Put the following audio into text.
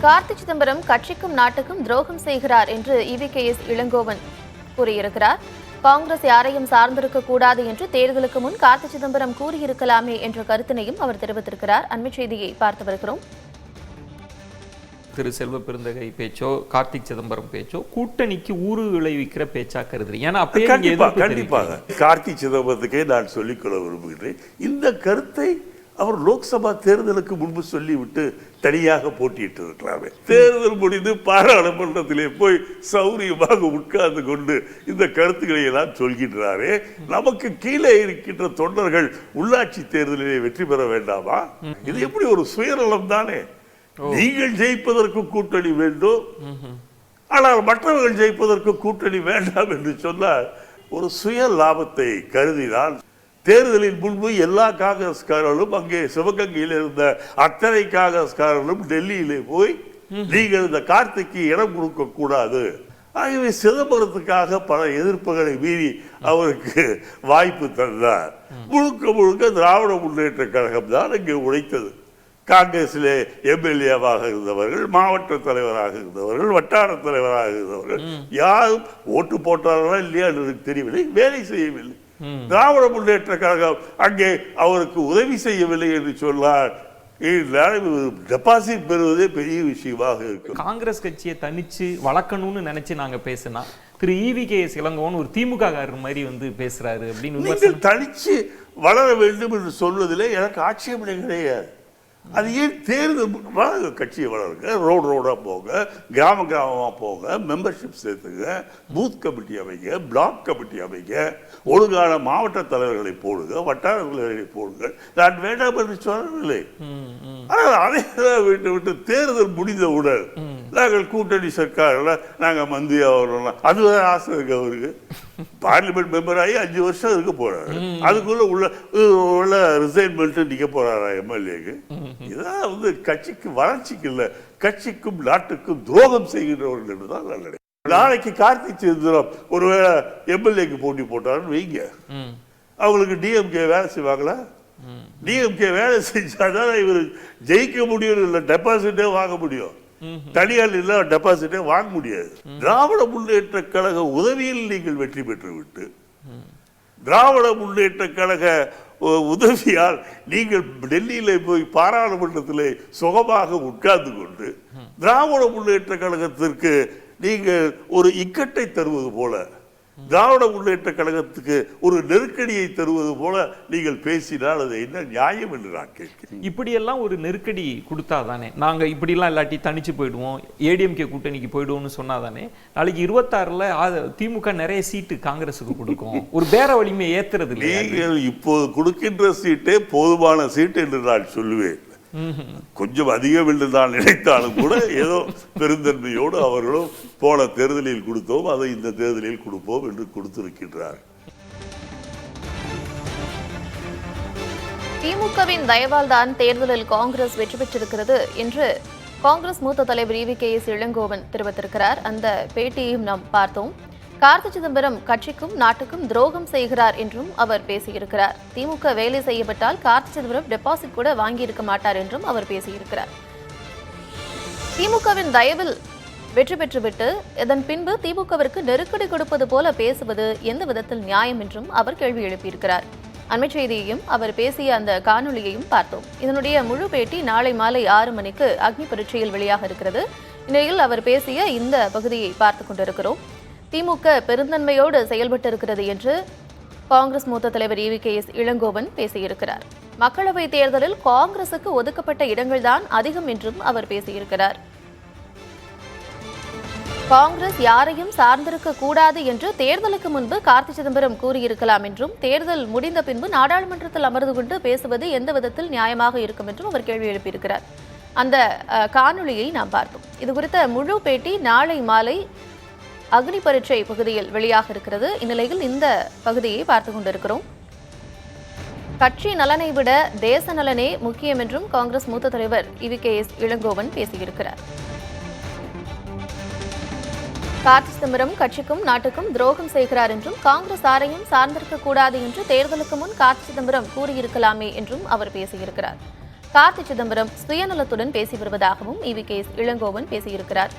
கார்த்தி சிதம்பரம் கட்சிக்கும் நாட்டுக்கும் துரோகம் செய்கிறார் என்று EVKS இளங்கோவன் கூறியிருக்கிறார். காங்கிரஸ் யாரையும் சார்ந்திருக்க கூடாது என்று தேர்தலுக்கு முன் கார்த்தி சிதம்பரம் கூறியிருக்கலாமே என்ற கருத்தினையும் அவர் தெரிவித்திருக்கிறார். அண்மை செய்தியை பார்த்து வருகிறோம். திரு செல்வ பெருந்தகை பேச்சோ கார்த்திக் சிதம்பரம் பேச்சோ கூட்டணிக்கு ஊறு விளைவிக்கிற பேச்சா கருது. ஏன்னா கண்டிப்பாக கார்த்திக் சிதம்பரத்துக்கே நான் சொல்லிக்கொள்ள விரும்புகிறேன். இந்த கருத்தை அவர் லோக்சபா தேர்தலுக்கு முன்பு சொல்லிவிட்டு தனியாக போட்டியிட்டு இருக்கிறார். தேர்தல் முடிந்து பாராளுமன்றத்திலே போய் சௌரியமாக உட்கார்ந்து கொண்டு இந்த கருத்துக்களை எல்லாம் சொல்கின்றாரே. நமக்கு கீழே இருக்கின்ற தொண்டர்கள் உள்ளாட்சி தேர்தலிலே வெற்றி பெற வேண்டாமா? இது எப்படி ஒரு சுயநலம் தானே? நீங்கள் ஜெயிப்பதற்கு கூட்டணி வேண்டும், ஆனால் மற்றவர்கள் ஜெயிப்பதற்கு கூட்டணி வேண்டாம் என்று சொன்னால் ஒரு சுய லாபத்தை கருதினால் தேர்தலின் முன்பு எல்லா காங்கிரஸ்காரர்களும் அங்கே சிவகங்கையில் இருந்த அத்தனை காங்கிரஸ்காரர்களும் டெல்லியிலே போய் நீங்கள் இந்த கார்த்திக்கு இடம் கொடுக்க கூடாது, ஆகவே சிதம்பரத்துக்காக பல எதிர்ப்புகளை மீறி அவருக்கு வாய்ப்பு தந்தார். முழுக்க முழுக்க திராவிட முன்னேற்ற கழகம் தான் அங்கே உழைத்தது. காங்கிரஸிலே MLA-வாக இருந்தவர்கள், மாவட்ட தலைவராக இருந்தவர்கள், வட்டார தலைவராக இருந்தவர்கள் யாரும் ஓட்டு போட்டார்களா இல்லையா எனக்கு தெரியவில்லை, வேலை செய்யவில்லை. திராவிட முன்னேற்ற கழகம் அங்கே அவருக்கு உதவி செய்யவில்லை என்று சொன்னார். டெபாசிட் பெறுவதே பெரிய விஷயமாக இருக்கு. காங்கிரஸ் கட்சியை தனிச்சு வளர்க்கணும்னு நினைச்சு நாங்க பேசினா திரு EVKS இளங்கோவன் ஒரு திமுக மாதிரி வந்து பேசுறாரு அப்படின்னு தனிச்சு வளர வேண்டும் என்று சொல்வதிலே எனக்கு ஆட்சேபனை கிடையாது. அது ஏன் தேர்தல் கட்சியை வளருங்க, ரோடாக போங்க, கிராமமாக போங்க, மெம்பர்ஷிப் சேர்த்துங்க, பூத் கமிட்டி அமைங்க, பிளாக் கமிட்டி அமைங்க, ஒழுங்கான மாவட்ட தலைவர்களை போடுங்க, வட்டார தலைவர்களை போடுங்க. நான் வேண்டாம் என்று சொல்லவில்லை. ஆனால் அதை விட்டு தேர்தல் முடிந்தவுடன் நாங்கள் கூட்டணி சர்க்காரில் நாங்கள் மந்திரி ஆகிறோம், அது ஆசை இருக்கு அவருக்கு. பார்லிமெண்ட் மெம்பர் ஆகி 5 வருஷம் இருக்க போறாரு, அதுக்குள்ள உள்ள ரிசைன்மெண்ட் நிக்க போறாரா MLA-க்கு? இதான் வந்து கட்சிக்கு வளர்ச்சிக்கு இல்லை, கட்சிக்கும் நாட்டுக்கும் துரோகம் செய்கின்றவர்கள் என்றுதான் நான் நினைக்கிறேன். நாளைக்கு கார்த்திக் சிதம்பரம் ஒருவேளை MLA-க்கு போட்டி போட்டாருன்னு வைங்க, அவங்களுக்கு DMK வேலை செய்வாங்களா? DMK வேலை செஞ்சாதான் இவர் ஜெயிக்க முடியும், இல்லை டெபாசிட்டே வாங்க முடியும். தனியார் இல்ல டெபாசிட்டே வாங்க முடியாது. திராவிட முன்னேற்ற கழக உதவியில் நீங்கள் வெற்றி பெற்று விட்டு, திராவிட முன்னேற்ற கழக உதவியால் நீங்கள் டெல்லியில போய் பாராளுமன்றத்திலே சுகமாக உட்கார்ந்து கொண்டு திராவிட முன்னேற்ற கழகத்திற்கு நீங்கள் ஒரு இக்கட்டை தருவது போல, திராவிட முன்னேற்ற கழகத்துக்கு ஒரு நெருக்கடியை தருவது போல நீங்கள் பேசினால் அது என்ன நியாயம் என்று நான் கேட்கிறேன். இப்படியெல்லாம் ஒரு நெருக்கடி கொடுத்தாதானே, நாங்க இப்படிலாம் இல்லாட்டி தனிச்சு போயிடுவோம், ADMK கூட்டணிக்கு போயிடுவோம்னு சொன்னாதானே நாளைக்கு 26ல் திமுக நிறைய சீட்டு காங்கிரஸுக்கு கொடுக்கும். ஒரு பேர வலிமை ஏத்துறது நீங்கள் இப்போது கொடுக்கின்ற சீட்டே போதுமான சீட்டு என்று நான் சொல்லுவேன். கொஞ்சம் அதிகம் என்று நான் நினைத்தாலும் கூட ஏதோ பெருந்தன்மையோடு அவர்களும் போன தேர்தலில் கொடுத்தோம், அதை இந்த தேர்தலில் கொடுப்போம் என்று கொடுத்திருக்கின்றார். திமுகவின் தயவால் தான் தேர்தலில் காங்கிரஸ் வெற்றி பெற்றிருக்கிறது என்று காங்கிரஸ் மூத்த தலைவர் EVKS இளங்கோவன் தெரிவித்திருக்கிறார். அந்த பேட்டியையும் நாம் பார்த்தோம். கார்த்தி சிதம்பரம் கட்சிக்கும் நாட்டுக்கும் துரோகம் செய்கிறார் என்றும் அவர் பேசியிருக்கிறார். திமுக வேலை செய்யப்பட்டால் கார்த்தி சிதம்பரம் டெபாசிட் கூட வாங்கியிருக்க மாட்டார் என்றும் அவர் பேசியிருக்கிறார். திமுகவின் தயவில் வெற்றி பெற்றுவிட்டு இதன் பின்பு திமுகவிற்கு நெருக்கடி கொடுப்பது போல பேசுவது எந்த விதத்தில் நியாயம் என்றும் அவர் கேள்வி எழுப்பியிருக்கிறார். அண்மை செய்தியையும் அவர் பேசிய அந்த காணொலியையும் பார்த்தோம். இதனுடைய முழு பேட்டி நாளை மாலை 6 மணிக்கு அக்னி பரீட்சையில் வெளியாக இருக்கிறது. இந்நிலையில் அவர் பேசிய இந்த பகுதியை பார்த்துக் கொண்டிருக்கிறோம். திமுக பெருந்தன்மையோடு செயல்பட்டிருக்கிறது என்று காங்கிரஸ் மூத்த தலைவர் EVKS இளங்கோவன் பேசியிருக்கிறார். மக்களவைத் தேர்தலில் காங்கிரசுக்கு ஒதுக்கப்பட்ட இடங்கள்தான் அதிகம் என்றும் அவர் பேசியிருக்கிறார். காங்கிரஸ் யாரையும் சார்ந்திருக்க கூடாது என்று தேர்தலுக்கு முன்பு கார்த்தி சிதம்பரம் கூறியிருக்கலாம் என்றும், தேர்தல் முடிந்த பின்பு நாடாளுமன்றத்தில் அமர்ந்து கொண்டு பேசுவது எந்த விதத்தில் நியாயமாக இருக்கும் என்றும் அவர் கேள்வி எழுப்பியிருக்கிறார். அந்த காணொலியை நாம் பார்த்தோம். இது குறித்த முழு பேட்டி நாளை மாலை அக்னி பரீட்சை பகுதியில் வெளியாக இருக்கிறது. இந்நிலையில் இந்த பகுதியை பார்த்துக் கொண்டிருக்கிறோம். கட்சி நலனை விட தேச நலனே முக்கியம் என்றும் காங்கிரஸ் மூத்த தலைவர் EVKS இளங்கோவன் பேசியிருக்கிறார். கார்த்தி சிதம்பரம் கட்சிக்கும் நாட்டுக்கும் துரோகம் செய்கிறார் என்றும், காங்கிரஸ் யாரையும் சார்ந்திருக்க கூடாது என்று தேர்தலுக்கு முன் கார்த்தி சிதம்பரம் கூறியிருக்கலாமே என்றும் அவர் பேசியிருக்கிறார். கார்த்தி சிதம்பரம் சுயநலத்துடன் பேசி வருவதாகவும் EVK இளங்கோவன் பேசியிருக்கிறார்.